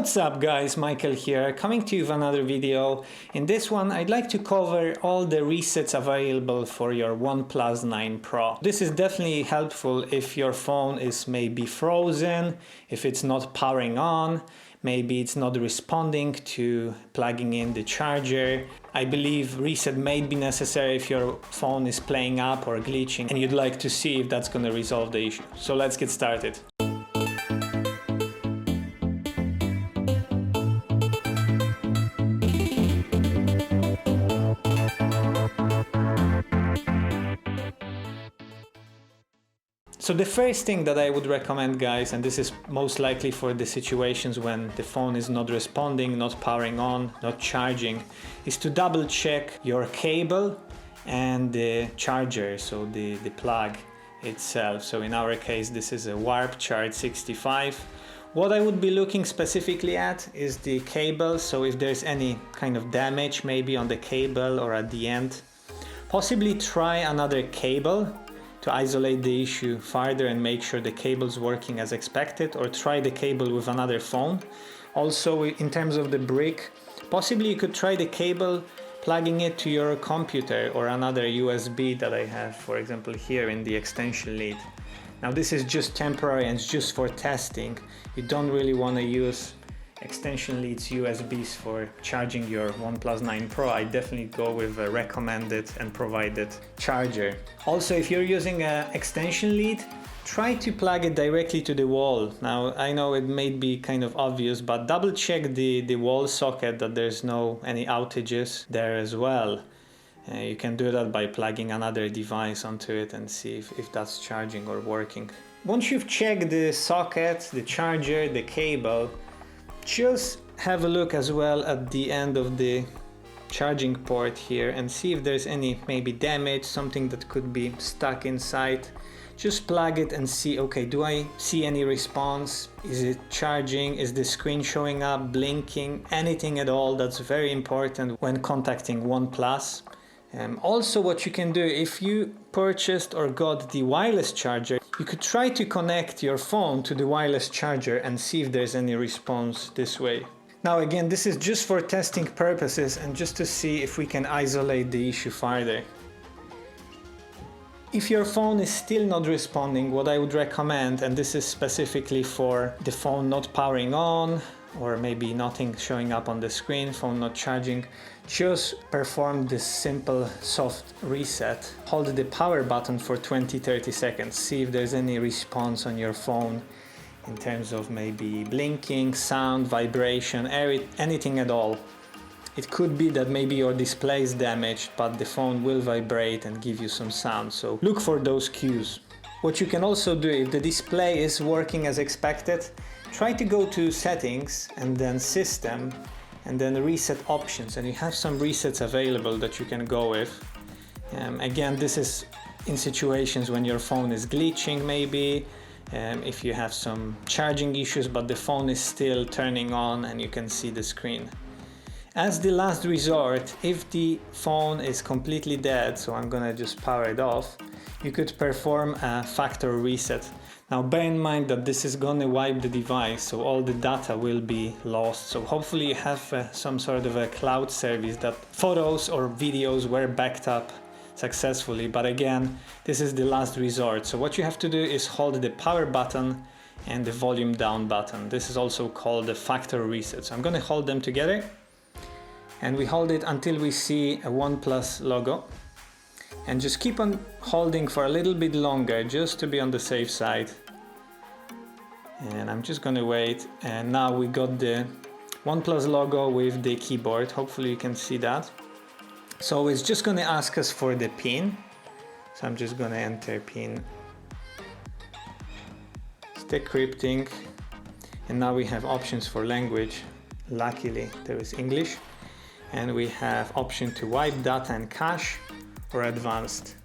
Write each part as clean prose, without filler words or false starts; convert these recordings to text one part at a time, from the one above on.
What's up guys, Michael here, coming to you with another video. In this one I'd like to cover all the resets available for your OnePlus 9 Pro. This is definitely helpful if your phone is maybe frozen, if it's not powering on, maybe it's not responding to plugging in the charger. I believe reset may be necessary if your phone is playing up or glitching and you'd like to see if that's going to resolve the issue. So let's get started. So the first thing that I would recommend, guys, and this is most likely for the situations when the phone is not responding, not powering on, not charging, is to double check your cable and the charger, so the plug itself. So in our case, this is a Warp Charge 65. What I would be looking specifically at is the cable, so if there's any kind of damage maybe on the cable or at the end, possibly try another cable to isolate the issue further and make sure the cable's working as expected, or try the cable with another phone. Also, in terms of the brick, possibly you could try the cable plugging it to your computer or another USB that I have, for example, here in the extension lead. Now this is just temporary and it's just for testing. You don't really want to use extension leads USBs for charging your OnePlus 9 Pro. I definitely go with a recommended and provided charger. Also, if you're using an extension lead, try to plug it directly to the wall. Now I know it may be kind of obvious, but double check the wall socket that there's no any outages there as well. You can do that by plugging another device onto it and see if that's charging or working. Once you've checked the socket, the charger, the cable, just have a look as well at the end of the charging port here and see if there's any maybe damage, something that could be stuck inside. Just plug it and see, okay, do I see any response? Is it charging? Is the screen showing up, blinking? Anything at all? That's very important when contacting OnePlus. Also, what you can do, if you purchased or got the wireless charger, you could try to connect your phone to the wireless charger and see if there's any response this way. Now again, this is just for testing purposes and just to see if we can isolate the issue further. If your phone is still not responding, what I would recommend, and this is specifically for the phone not powering on, or maybe nothing showing up on the screen, phone not charging, just perform this simple soft reset. Hold the power button for 20-30 seconds. See if there's any response on your phone in terms of maybe blinking, sound, vibration, anything at all. It could be that maybe your display is damaged, but the phone will vibrate and give you some sound. So look for those cues. What you can also do, if the display is working as expected, try to go to settings and then system and then reset options, and you have some resets available that you can go with. Again, this is in situations when your phone is glitching maybe, if you have some charging issues but the phone is still turning on and you can see the screen. As the last resort, if the phone is completely dead, so I'm gonna just power it off, you could perform a factory reset. Now bear in mind that this is gonna wipe the device, so all the data will be lost. So hopefully you have some sort of a cloud service that photos or videos were backed up successfully. But again, this is the last resort. So what you have to do is hold the power button and the volume down button. This is also called the factory reset. So I'm gonna hold them together and we hold it until we see a OnePlus logo. And just keep on holding for a little bit longer just to be on the safe side. And I'm just gonna wait, and now we got the OnePlus logo with the keyboard. Hopefully you can see that. So it's just gonna ask us for the PIN. So I'm just gonna enter PIN. It's decrypting. And now we have options for language. Luckily there is English. And we have option to wipe data and cache, or advanced.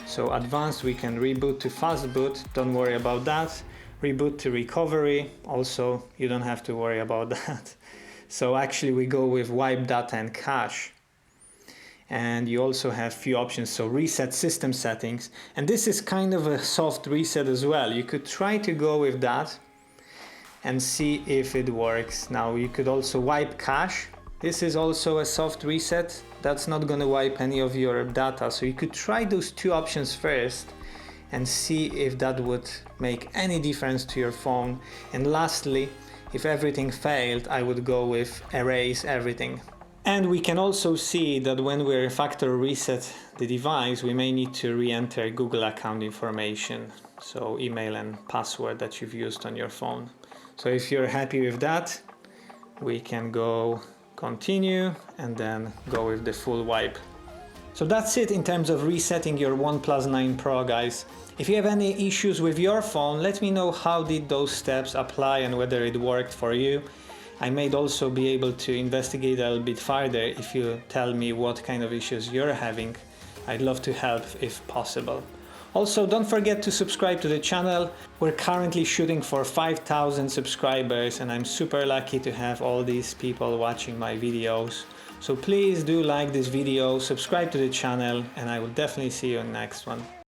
So advanced, we can reboot to fast boot, don't worry about that. Reboot to recovery, also you don't have to worry about that. So actually we go with wipe data and cache. And you also have few options, so reset system settings, and this is kind of a soft reset as well. You could try to go with that. and see if it works. Now you could also wipe cache. This is also a soft reset. That's not going to wipe any of your data, so you could try those two options first and see if that would make any difference to your phone. And lastly, if everything failed, I would go with erase everything. And we can also see that when we factory reset the device, we may need to re-enter Google account information, so email and password that you've used on your phone. So if you're happy with that, we can go continue and then go with the full wipe. So that's it in terms of resetting your OnePlus 9 Pro, guys. If you have any issues with your phone, let me know how did those steps apply and whether it worked for you. I may also be able to investigate a little bit further if you tell me what kind of issues you're having. I'd love to help if possible. Also, don't forget to subscribe to the channel. We're currently shooting for 5,000 subscribers and I'm super lucky to have all these people watching my videos. So please do like this video, subscribe to the channel, and I will definitely see you in the next one.